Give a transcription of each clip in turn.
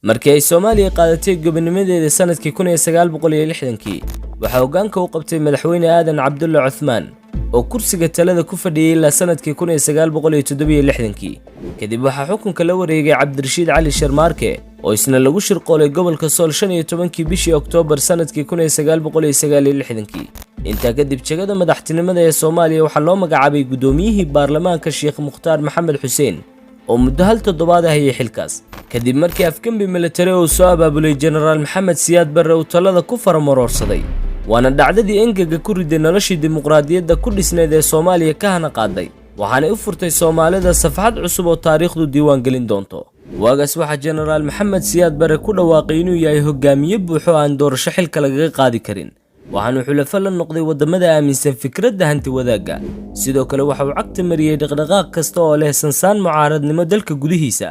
markii ay Soomaaliya qaadatay gobonnimadeeda sanadkii 1960kii waxa hoggaanka u qabtay madaxweyne Aadan Cabdulle Cuthmaan oo kursiga talada ku fadhiyay ilaa sanadkii 1967kii kadib waxa xukunka la wareegay Cabdirashiid Cali Sharmaarke oo isna lagu shirqoolay gobolka Sool 15kii bishii Oktoobar sanadkii 1969kii inta kadib jagada madaxtinimada ee Soomaaliya waxa loo magacaabay gudoomiyihii baarlamaanka Sheekh Mukhtaar Maxamed Xuseen oo muddo hal toddobaad ah hayay xilkaas kadib markii afkambi military oo soo abaabulay General Maxamed Siyaad Barre uu talada ku faramaroorsaday waana dhacdadii engaga ku riday noloshii dimuqraadiyadda ku dhisneed ee Soomaaliya ka hana qaaday waxaana u furtay Soomaalida safxad cusub oo taariikhdu diiwaan gelin doonto waagaas waxa General Maxamed Siyaad Barre ku dhawaaqay inuu yahay hogaamiye buuxo aan doorasho xilka lagaga qaadi karin waxaanu xulafo la noqday wadamada aaminsan fikradda hanti wadaagga sidoo kale waxa uu cagta mariyay dhaqdhaqaaq kasta oo leh sansaan mucaaradnimo dalka gudihiisa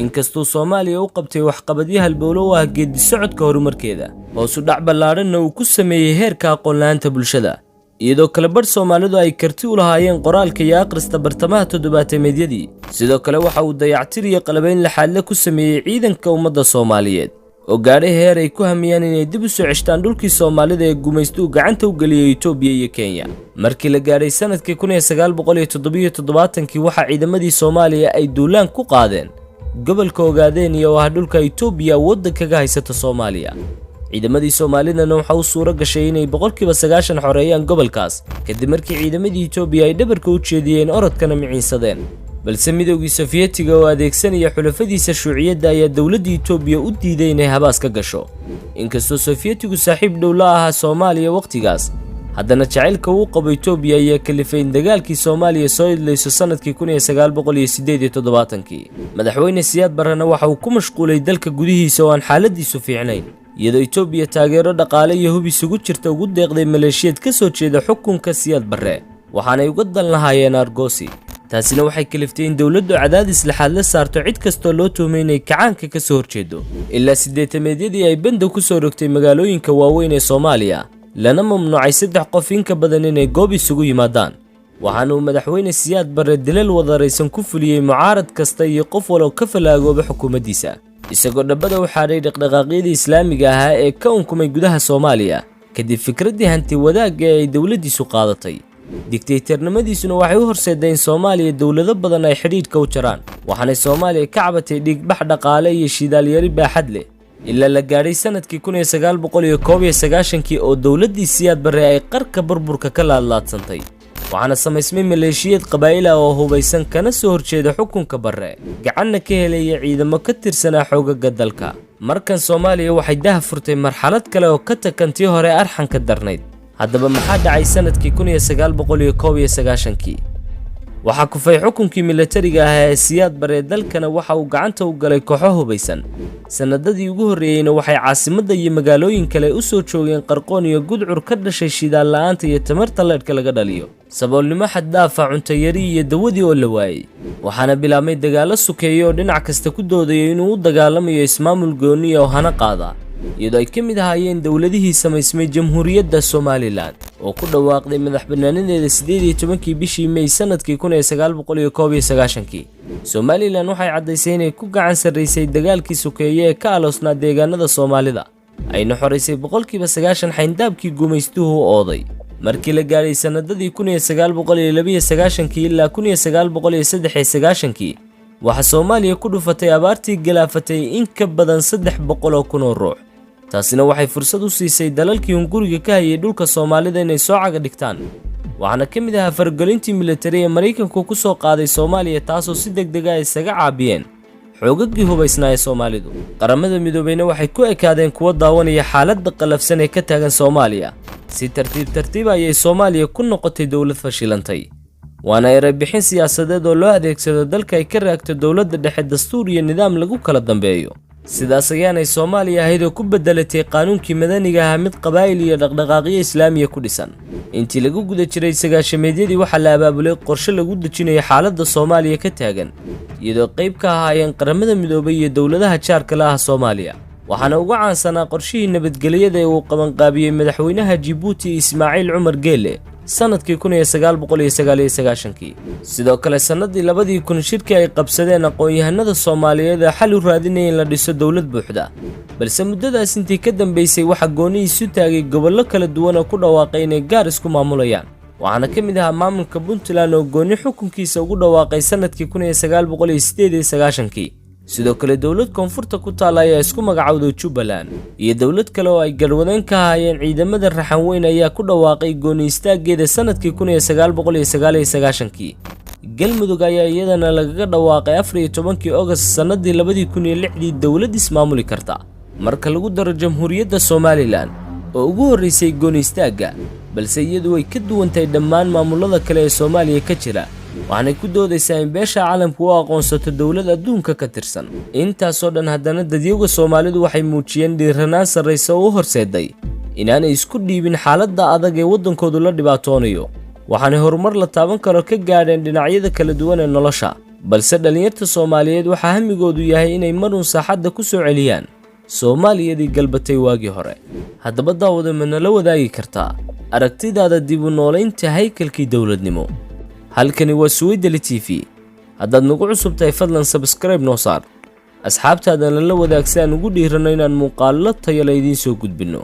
inkastoo Soomaaliya u qabtay waxqabadyo halbowlo ah geedi socodka horumarkeeda hoos u dhac ballaaran uu ku sameeyay heerka aqoon-la'aanta bulshada iyadoo kala badh Soomaalidu ay karti u lahaayeen qoraalka iyo aqrista bartamaha toddobaateemeedyadii sidoo kale waxa uu dayactir iyo qalabayn la xaal ku sameeyay ciidanka ummadda Soomaaliyeed oo gaadhay heer ay ku hamiyaan inay dib u soo ceshtaan dhulkii Soomaalida ee gumaystu gacanta u galiyay Itoobiya iyo Kenya markii la gaadhay sanadkii 1977kii waxa ciidamadii Soomaaliya ay duulaan ku qaadeen gobolka Ogaadeen iyo dhulka Itoobiya waddanka haysta Soomaaliya ciidamadii Soomaalidana waxa uu suura gashay inay 90% xoreeyaan gobolkaas kadib markii ciidamadii Itoobiya ay dhabarka u jeediyeen orodkana miciinsadeen balse midowgii Sofiyeetiga oo adeegsanaya xulafadiisa shuuciyadda ayaa dawladda Itoobiya u diiday inay habaas ka gasho inkastoo Sofiyeetigu saaxiib dhow la ahaa Soomaaliya waqtigaas haddana jacaylka uu qabo Itoobiya ayaa kalifay in dagaalkii Soomaaliya soo idlayso sanadkii 1978kii madaxweyne Siyaad Barrena waxa uu ku mashquulay dalka gudihiisa oo aan xaaladiisu fiicnayn iyadoo Itoobiya taageero dhaqaale iyo hub isugu jirta ugu deeqday maleeshiyad ka soo jeeda xukunka Siyaad Barre waxaana ay uga dan lahaayeen argoosi taasina waxay kaliftay in dawladdu cadaadis laxaad la saarto cid kastoo loo tuhmay inay kacaanka ka soo horjeedo ilaa 80meedyadii ay banda ku soo rogtay magaalooyinka waaweyn ee Soomaaliya lana mamnuucay 3 qof in ka badan inay goob isugu yimaadaan waxaana uu madaxweyne Siyaad Barre dilal wadaraysan ku fuliyay mucaarad kasta iyo qof walba ka falaagooba xukuumaddiisa isagoo dhabada u xaaday dhaqdhaqaaqyadii islaamiga ahaa ee ka unkumay gudaha Soomaaliya kadib fikraddii hanti wadaagga ee ay dawladdiisu qaadatay dictatornimadiisuna waxay u horseedeen Soomaaliya dawlado badan ay xiriirka u jaraan waxaana Soomaaliya ka cabatay dhigbax dhaqaale iyo shidaal yari baaxad leh ilaa la gaadhay sanadkii 1991kii oo dawladdii Siyaad Barre ay qarka burburka ka laadlaadsantay waxaana samaysmay maleeshiyad qabaa'il ah oo hubaysan kana soo horjeeda xukunka Barre gacanna ka helaya ciidamo ka tirsanaa xoogagga dalka markan Soomaaliya waxay dah furtay marxalad kale oo ka takantii hore arxanka darnayd haddaba maxaa dhacay sanadkii 1991kii waxa kufay xukunkii militariga ah ee Siyaad Barre dalkana waxa uu gacanta u galay kooxo hubaysan sanadadii ugu horeeyayna waxay caasimadda iyo magaalooyin kale u soo joogeen qarqoon iyo gudcur ka dhashay shidaal la'aanta iyo tamarta leedhka laga dhaliyo saboolnimo xad dhaaf ah cunto yari iyo dawadii oo la waayay waxaana bilaabmay dagaalo sukeeyo oo dhinac kasta ku doodayay inuu u dagaalamayo ismaamul gooni oo hana qaada iyadoo ay ka mid ahaayeen dawladihii samaysmay jamhuuriyadda Somaliland oo ku dhawaaqday madaxbannaanideeda 18kii bishii May sanadkii 1991kii Somaliland waxay cadaysay inay ku gacan sareysay dagaalkii sukeeye ee ka aloosnaa deegaanada Soomaalida ayna xoreysay 90% xayndaabkii gumaystuhu ooday markii la gaaray sanadadii 1992 ilaa 1993 waxa Soomaaliya ku dhufatay abaartii galaafatay in ka badan 300,000 oo ruux taasina waxay fursad u siisay dalalkii hunguriga ka hayay dhulka Soomaalida inay soo caga dhigtaan waxaana ka mid ahaa fargelintii military ee Mareykanku ku soo qaaday Soomaaliya taasoo si degdeg ah isaga caabiyeen xoogagii hubaysnaa ee Soomaalidu qaramada midoobeyna waxay ku ekaadeen kuwa daawanaya xaaladda qalafsan ee ka taagan Soomaaliya si tartiib ayay Soomaaliya ku noqotay dawlad fashilantay waana eray bixin siyaasadeed oo loo adeegsado dalka ay ka raagto dawladda dhexe dastuur iyo nidaam lagu kala dambeeyo sidaas ayaanay Soomaaliya ahayd oo ku bedelatay qaanuunkii madaniga ah mid qabaa'il iyo dhaqdhaqaaqyo islaamiya ku dhisan intii lagu guda jiray 90meedyadii waxa la abaabulay qorshe lagu dejinayo xaaladda Soomaaliya ka taagan iyadoo qayb ka ahaayeen qaramada midoobay iyo dawladaha jaarka la ah Soomaaliya waxaana ugu caansanaa qorshihii nabadgelyada ee uu qaban qaabiyay madaxweynaha Djibouti Ismaaciil Cumar Geele sanadkii 1999. sidoo kale sanadii 2000 shirkii ay qabsadeen aqoon-yahanada Soomaaliyeed ee xal u raadinayay in la dhiso dawlad buuxda, balse muddadaas intii ka dambeysay waxa gooni isu taagay gobollo kala duwan oo ku dhawaaqay inay gaar isku maamulayaan. waxaana ka mid ahaa maamulka Puntland oo gooni xukunkiisa ugu dhawaaqay sanadkii 1998. sidoo kale dawlad koonfurta ku taala ayaa isku magacawday Jubaland, iyo dawlad kale oo ay garwadeen ka hayeen ciidamada raxan weyn ayaa ku dhawaaqay gooni istaageeda sanadkii 1999. galmudug ayaa iyadana lagaga dhawaaqay 14 August sanadii 2006 dawlad ismaamuli karta marka lagu daro Jamhuuriyadda Somaliland oo ugu horeysay gooni istaaga, balse iyadu way ka duwan tahay dhammaan maamulada kale ee Soomaaliya ka jira, waxaanay ku doodaysaa in beesha caalamku u aqoonsato dawlad adduunka ka tirsan. intaasoo dhan haddana dadyoga Soomaalidu waxay muujiyeen dhiiranaan sarreysa oo u horseeday inaanay isku dhiibin xaaladda adag ee waddankoodu la dhibaatoonayo, waxaanay horumar la taaban karo ka gaadheen dhinacyada kala duwan ee nolosha. balse dhalinyarta Soomaaliyeed waxaa hamigoodu yahay inay marun saaxadda ku soo celiyaan Soomaaliyadii galbatay waagii hore. haddaba daawada ma nala wadaagi kartaa aragtidaada dib u noolaynta haykalkii dawladnimo? halkani waa Suwaydali TV. haddaad nagu cusub tahay fadlan subscribe noo saar, asxaabtaadana la wadaag si aan ugu dhiirano inaan muuqaallo tayo la idiin soo gudbinno.